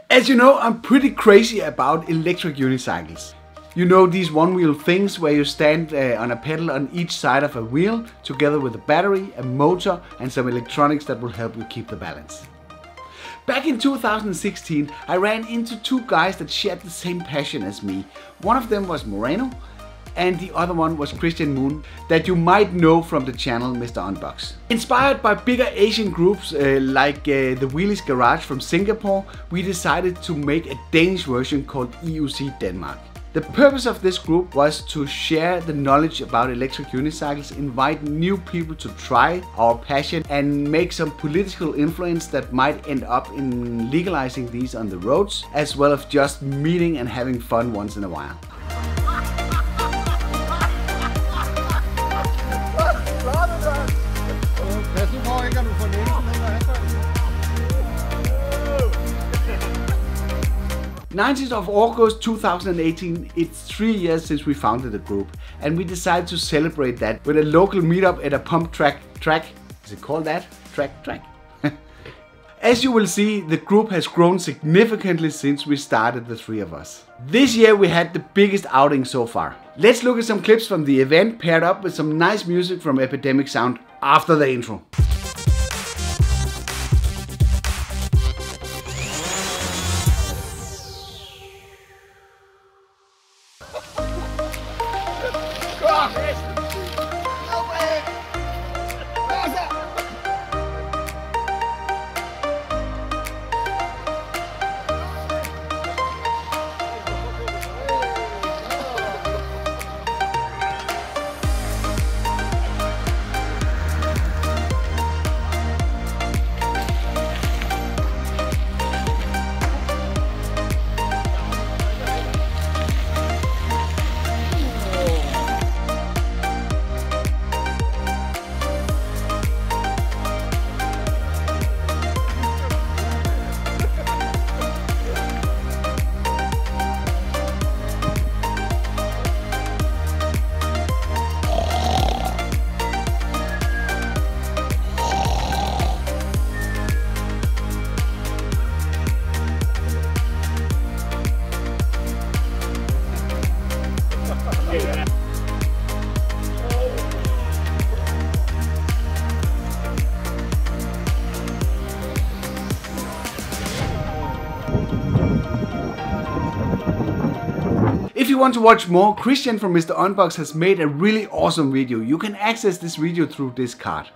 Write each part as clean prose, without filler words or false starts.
As you know, I'm pretty crazy about electric unicycles. You know, these one-wheel things where you stand on a pedal on each side of a wheel, together with a battery, a motor and some electronics that will help you keep the balance. Back in 2016, I ran into two guys that shared the same passion as me. One of them was Moreno, and the other one was Christian Moon, that you might know from the channel Mr. Unbox. Inspired by bigger Asian groups like the Wheelies Garage from Singapore, we decided to make a Danish version called EUC Denmark. The purpose of this group was to share the knowledge about electric unicycles, invite new people to try our passion and make some political influence that might end up in legalizing these on the roads, as well as just meeting and having fun once in a while. "19th of August 2018, it's 3 years since we founded the group, and we decided to celebrate that with a local meetup at a pump track. Is it called that? Track? As you will see, the group has grown significantly since we started, the three of us. This year we had the biggest outing so far. Let's look at some clips from the event paired up with some nice music from Epidemic Sound after the intro. If you want to watch more, Christian from Mr. Unbox has made a really awesome video. You can access this video through this card.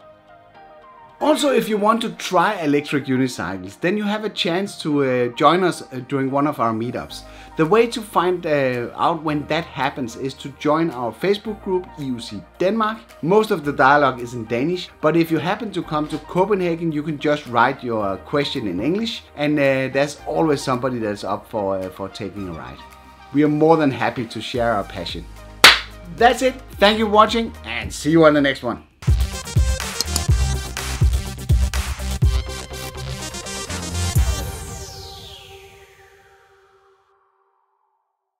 Also, if you want to try electric unicycles, then you have a chance to join us during one of our meetups. The way to find out when that happens is to join our Facebook group EUC Denmark. Most of the dialogue is in Danish, but if you happen to come to Copenhagen, you can just write your question in English, and there's always somebody that's up for taking a ride. We are more than happy to share our passion. That's it. Thank you for watching, and see you on the next one.